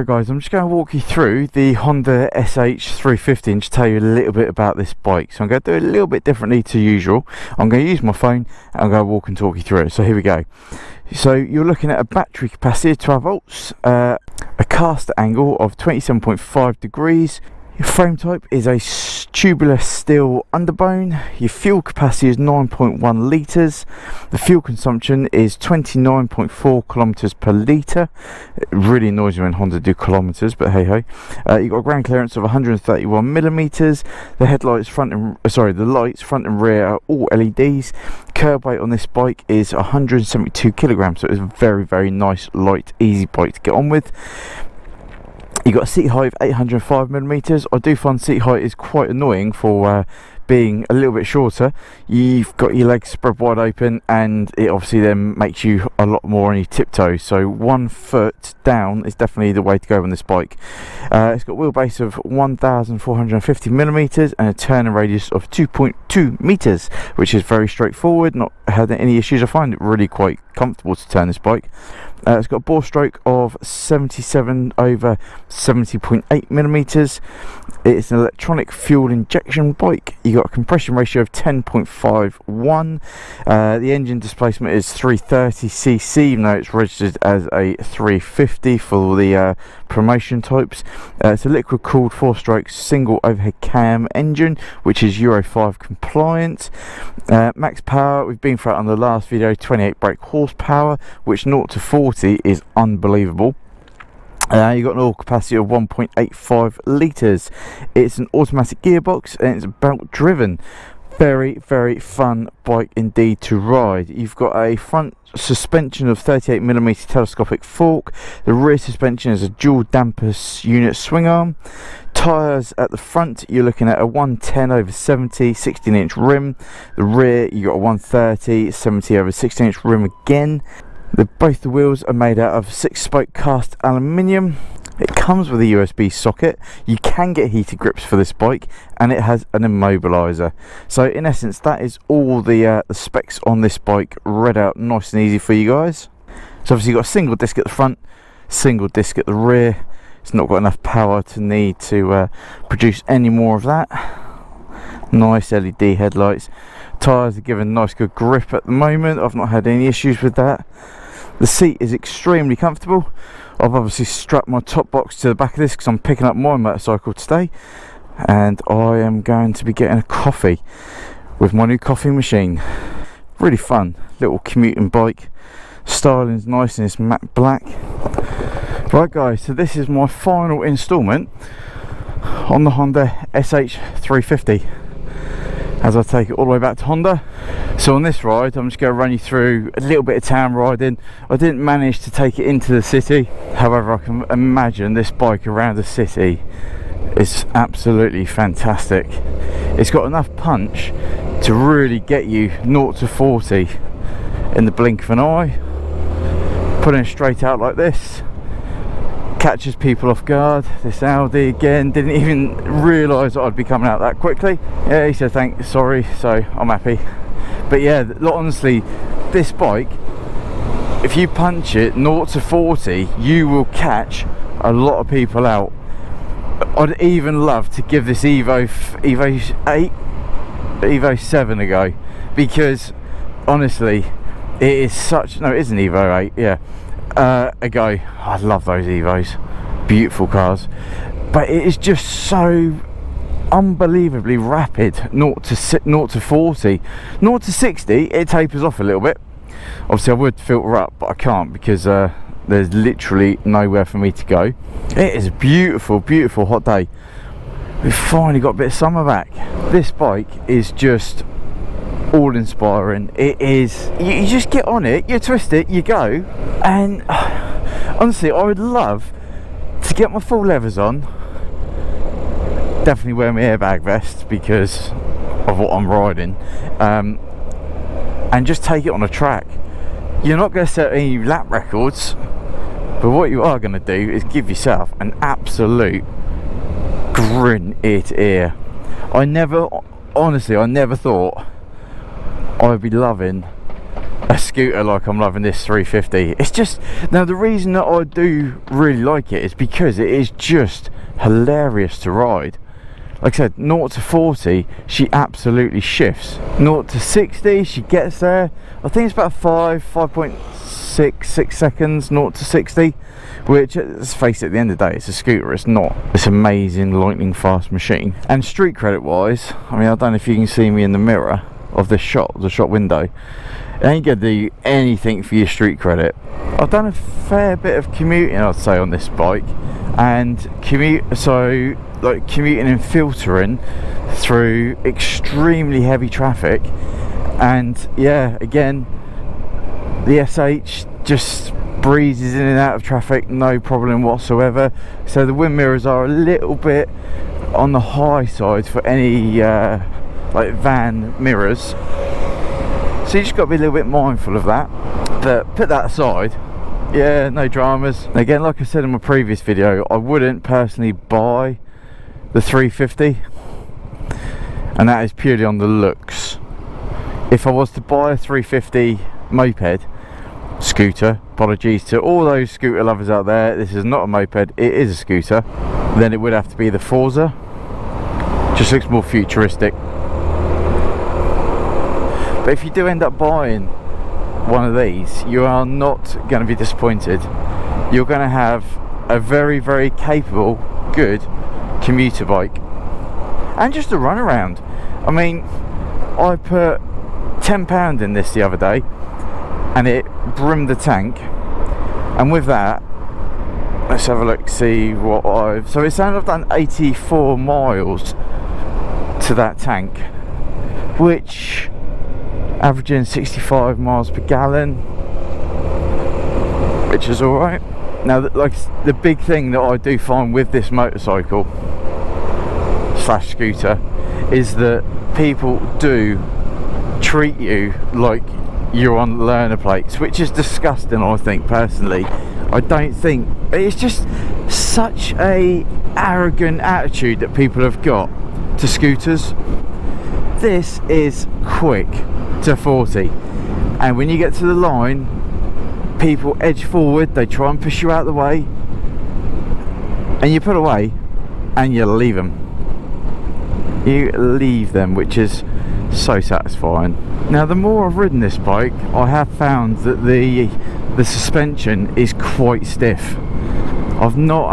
Right guys, I'm just going to walk you through the Honda SH350 and just tell you a little bit about this bike. So I'm going to do it a little bit differently to usual. I'm going to use my phone and I'm going to walk and talk you through it. So here we go. So you're looking at a battery capacity of 12 volts, a caster angle of 27.5 degrees. Your frame type is a tubular steel underbone. Your fuel capacity is 9.1 litres. The fuel consumption is 29.4 kilometres per litre. It really annoys me when Honda do kilometres, but hey ho. You've got a ground clearance of 131 millimetres. The headlights the lights front and rear are all LEDs. Curb weight on this bike is 172 kilograms, so it's a very, very nice, light, easy bike to get on with. You've got a seat height of 805 millimeters. I do find seat height is quite annoying for being a little bit shorter. You've got your legs spread wide open, and it obviously then makes you a lot more on your tiptoes. So 1 foot down is definitely the way to go on this bike. It's got a wheelbase of 1,450 millimeters and a turning radius of 2.2 meters, which is very straightforward. Not had any issues. I find it really quite comfortable to turn this bike. It's got a bore stroke of 77 over 70.8 millimeters. It's an electronic fuel injection bike. You got a compression ratio of 10.51. The engine displacement is 330cc, even though it's registered as a 350 for the promotion types. It's a liquid cooled 4-stroke single overhead cam engine, which is Euro 5 compliant. Max power, we've been through it on the last video, 28 brake horsepower, which 0 to 40 is unbelievable. You've got an oil capacity of 1.85 litres. It's an automatic gearbox and it's belt driven. Very, very fun bike indeed to ride. You've got a front suspension of 38mm telescopic fork. The rear suspension is a dual damper unit swing arm. Tyres at the front, you're looking at a 110 over 70 16-inch rim. The rear, you got a 130 70 over 16-inch rim again. Both the wheels are made out of 6-spoke cast aluminium. It comes with a USB socket. You can get heated grips for this bike, and it has an immobiliser. So in essence, that is all the specs on this bike read out nice and easy for you guys. So obviously you've got a single disc at the front, single disc at the rear. It's not got enough power to need to produce any more of that. Nice LED headlights. Tyres are given nice good grip at the moment. I've not had any issues with that. The seat is extremely comfortable. I've obviously strapped my top box to the back of this because I'm picking up my motorcycle today, and I am going to be getting a coffee with my new coffee machine. Really fun little commuting bike. Styling's nice and it's matte black. Right guys, so this is my final instalment on the Honda SH350 as I take it all the way back to Honda. So on this ride, I'm just going to run you through a little bit of town riding. I didn't manage to take it into the city, however I can imagine this bike around the city is absolutely fantastic. It's got enough punch to really get you 0 to 40 in the blink of an eye. Putting it straight out like this catches people off guard. This Audi again didn't even realise that I'd be coming out that quickly. Yeah, he said thanks, sorry, so I'm happy. But yeah, honestly, this bike, if you punch it 0 to 40, you will catch a lot of people out. I'd even love to give this Evo 7 a go, because honestly, it is such, no, it is an Evo 8, yeah. A go. I love those Evos, beautiful cars, but it is just so unbelievably rapid. 0 to 40, 0 to 60 it tapers off a little bit. Obviously I would filter up, but I can't because there's literally nowhere for me to go. It is a beautiful, beautiful hot day. We've finally got a bit of summer back. This bike is just all inspiring. It is, you just get on it, you twist it, you go, and honestly I would love to get my full levers on, definitely wear my airbag vest because of what I'm riding, and just take it on a track. You're not going to set any lap records, but what you are going to do is give yourself an absolute grin ear to ear. I never thought I would be loving a scooter like I'm loving this 350. It's just, now the reason that I do really like it is because it is just hilarious to ride. Like I said, 0 to 40 she absolutely shifts. 0 to 60 she gets there, I think it's about 5.6 seconds 0 to 60, which, let's face it, at the end of the day it's a scooter, it's not this amazing lightning fast machine. And street credit wise, I mean, I don't know if you can see me in the mirror of this shop, the shop window. It ain't gonna do anything for your street credit. I've done a fair bit of commuting, I'd say, on this bike, and commuting and filtering through extremely heavy traffic. And yeah, again, the SH just breezes in and out of traffic, no problem whatsoever. So the wind mirrors are a little bit on the high side for any like van mirrors, so you just got to be a little bit mindful of that. But put that aside, yeah, no dramas. Again, like I said in my previous video, I wouldn't personally buy the 350, and that is purely on the looks. If I was to buy a 350 moped scooter, apologies to all those scooter lovers out there, this is not a moped, it is a scooter, then it would have to be the Forza. Just looks more futuristic. But if you do end up buying one of these, you are not going to be disappointed. You're going to have a very, very capable, good commuter bike, and just a run around. I mean, I put £10 in this the other day and it brimmed the tank, and with that, let's have a look, see what so it's saying I've done 84 miles to that tank, which averaging 65 miles per gallon, which is alright. Now, like, the big thing that I do find with this motorcycle slash scooter is that people do treat you like you're on learner plates, which is disgusting, I think, personally. I don't think, it's just such a arrogant attitude that people have got to scooters. This is quick to 40, and when you get to the line, people edge forward, they try and push you out of the way, and you pull away and you leave them. Which is so satisfying. Now, the more I've ridden this bike, I have found that the suspension is quite stiff. I've not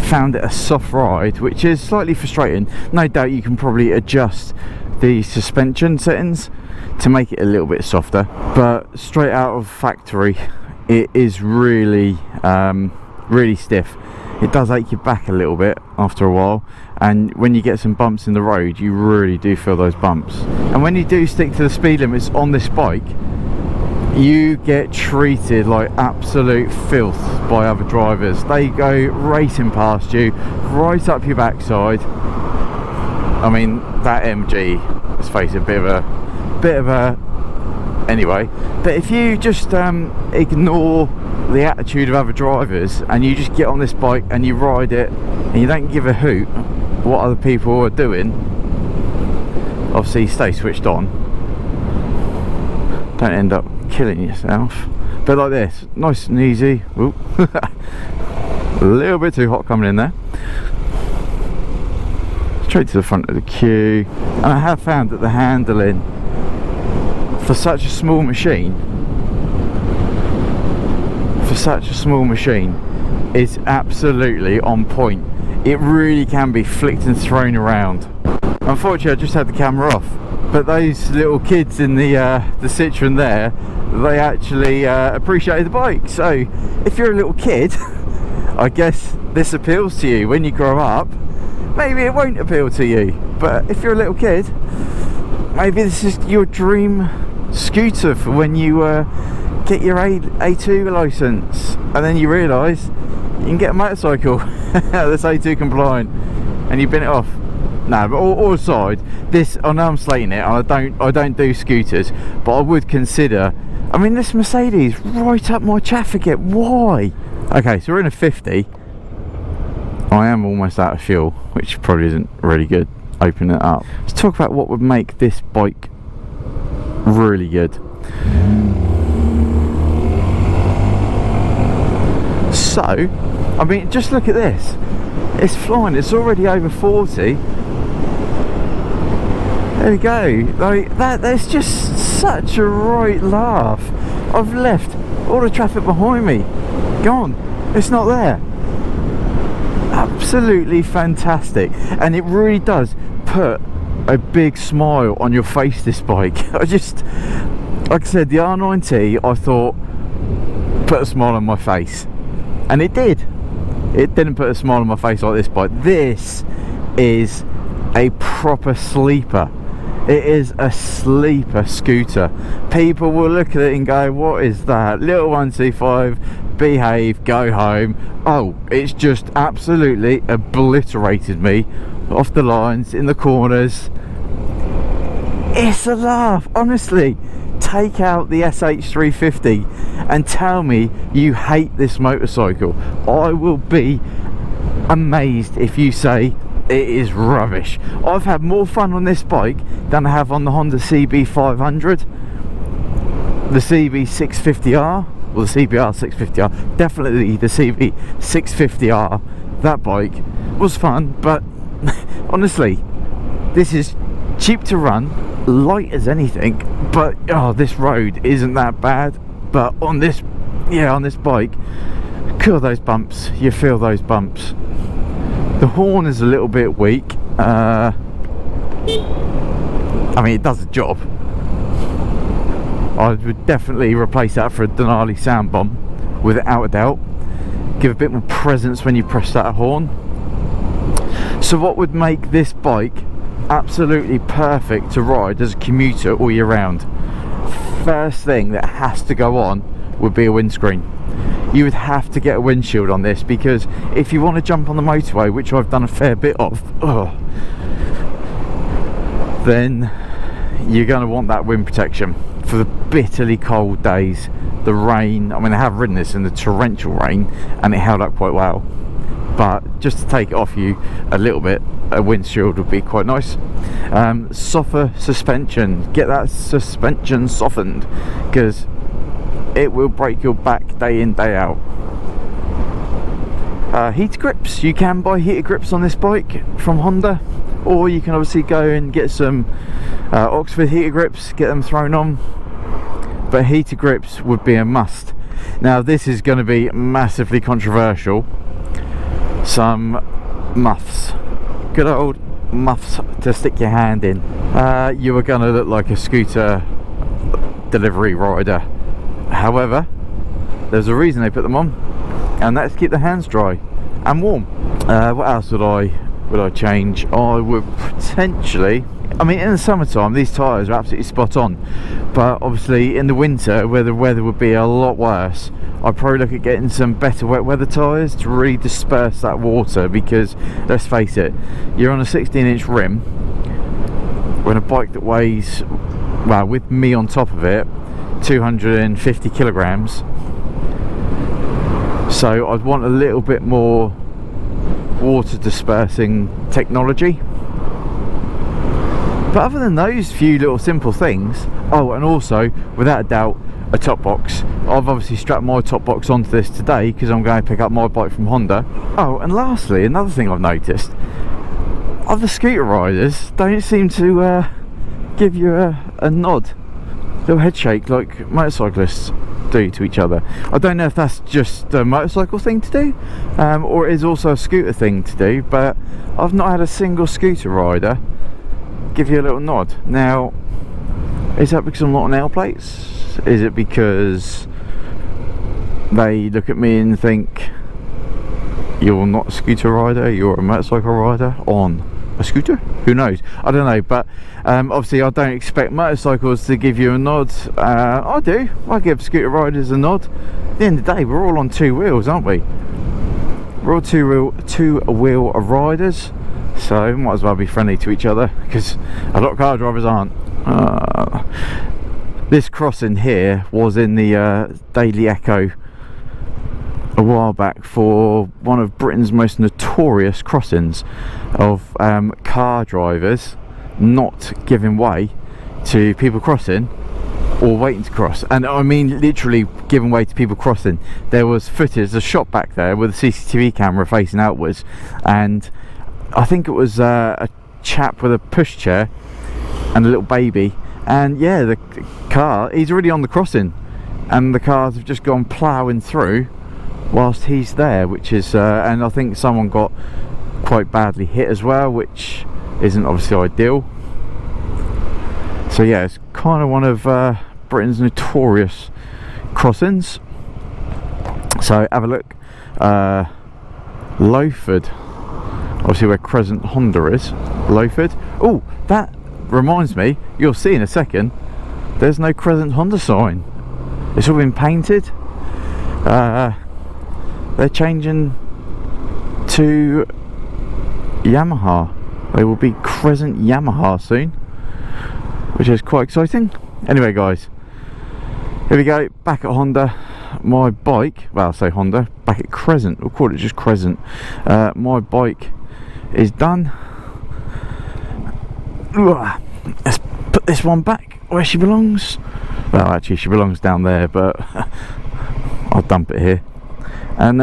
found it a soft ride, which is slightly frustrating. No doubt you can probably adjust the suspension settings to make it a little bit softer, but straight out of factory it is really really stiff. It does ache your back a little bit after a while, and when you get some bumps in the road, you really do feel those bumps. And when you do stick to the speed limits on this bike, you get treated like absolute filth by other drivers. They go racing past you, right up your backside. I mean, that MG, let's face it, a bit of a anyway. But if you just ignore the attitude of other drivers and you just get on this bike and you ride it and you don't give a hoot what other people are doing, obviously stay switched on, don't end up killing yourself. But like this, nice and easy. Ooh. A little bit too hot coming in there. Straight to the front of the queue. And I have found that the handling for such a small machine is absolutely on point. It really can be flicked and thrown around. Unfortunately, I just had the camera off, but those little kids in the Citroen there, they actually appreciated the bike. So if you're a little kid, I guess this appeals to you. When you grow up, maybe it won't appeal to you, but if you're a little kid, maybe this is your dream scooter for when you get your A2 license, and then you realise you can get a motorcycle that's A2 compliant, and you bin it off. No, but all aside, this, I know I'm slating it, and I don't do scooters, but I would consider. I mean, this Mercedes right up my chaff again. Why? Okay, so we're in a 50. I am almost out of fuel, which probably isn't really good. Open it up. Let's talk about what would make this bike really good. So, I mean, just look at this. It's flying. It's already over 40. There we go. Like that's just such a right laugh. I've left all the traffic behind me. Gone. It's not there. Absolutely fantastic. And it really does put a big smile on your face, this bike. I just, like I said, the R9T, I thought, put a smile on my face. And it did. It didn't put a smile on my face like this bike. This is a proper sleeper. It is a sleeper scooter. People will look at it and go, what is that? Little 1C5, behave, go home. Oh, it's just absolutely obliterated me off the lines, in the corners. It's a laugh, honestly. Take out the SH350 and tell me you hate this motorcycle. I will be amazed if you say it is rubbish. I've had more fun on this bike than I have on the Honda CB500, the CB650R, or the CBR 650R, definitely the CB650R. That bike was fun, but honestly, this is cheap to run, light as anything, but oh, this road isn't that bad. But on this, yeah, on this bike, feel those bumps, you feel those bumps. The horn is a little bit weak. I mean, it does the job. I would definitely replace that for a Denali sound bomb, without a doubt. Give a bit more presence when you press that horn. So what would make this bike absolutely perfect to ride as a commuter all year round? First thing that has to go on would be a windscreen. You would have to get a windshield on this, because if you want to jump on the motorway, which I've done a fair bit of, then you're going to want that wind protection for the bitterly cold days, the rain. I mean, I have ridden this in the torrential rain and it held up quite well, but just to take it off you a little bit, a windshield would be quite nice. Softer suspension, get that suspension softened, because it will break your back day in, day out. Heater grips, you can buy heater grips on this bike from Honda, or you can obviously go and get some Oxford heater grips, get them thrown on, but heater grips would be a must. Now this is going to be massively controversial. Some muffs, good old muffs to stick your hand in. You are going to look like a scooter delivery rider. However, there's a reason they put them on, and that's to keep the hands dry and warm. What else would I change? I would potentially, I mean, in the summertime these tyres are absolutely spot on, but obviously in the winter where the weather would be a lot worse, I'd probably look at getting some better wet weather tyres to really disperse that water, because let's face it, you're on a 16-inch rim when a bike that weighs, well, with me on top of it, 250 kilograms. So I'd want a little bit more water dispersing technology. But other than those few little simple things, oh, and also without a doubt a top box. I've obviously strapped my top box onto this today because I'm going to pick up my bike from Honda. Oh, and lastly, another thing I've noticed, other scooter riders don't seem to give you a nod, little head shake like motorcyclists do to each other. I don't know if that's just a motorcycle thing to do, or it is also a scooter thing to do, but I've not had a single scooter rider give you a little nod. Now, is that because I'm not on nail plates? Is it because they look at me and think you're not a scooter rider, you're a motorcycle rider on a scooter? Who knows? I don't know, but obviously I don't expect motorcycles to give you a nod. I do. I give scooter riders a nod. At the end of the day, we're all on two wheels, aren't we? We're all two-wheel riders, so might as well be friendly to each other, because a lot of car drivers aren't. This crossing here was in the Daily Echo a while back for one of Britain's most notorious crossings of car drivers not giving way to people crossing or waiting to cross. And I mean literally giving way to people crossing. There was footage, there's a shot back there with a CCTV camera facing outwards, and I think it was a chap with a pushchair and a little baby, and yeah, the car, he's already on the crossing and the cars have just gone ploughing through whilst he's there, which is and I think someone got quite badly hit as well, which isn't obviously ideal. So yeah, it's kind of one of Britain's notorious crossings. So have a look. Lowford, obviously where Crescent Honda is. Lowford. Oh, that reminds me, you'll see in a second, there's no Crescent Honda sign. It's all been painted. They're changing to Yamaha. They will be Crescent Yamaha soon, which is quite exciting. Anyway guys, here we go, back at Honda. My bike, well I say Honda, back at Crescent, we'll call it just Crescent. My bike is done. Let's put this one back where she belongs. Well actually she belongs down there, but I'll dump it here. And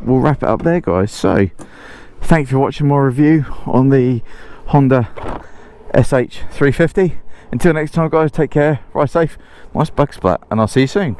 we'll wrap it up there guys. So thanks for watching my review on the Honda SH350. Until next time guys, take care, ride safe, nice bug splat, and I'll see you soon.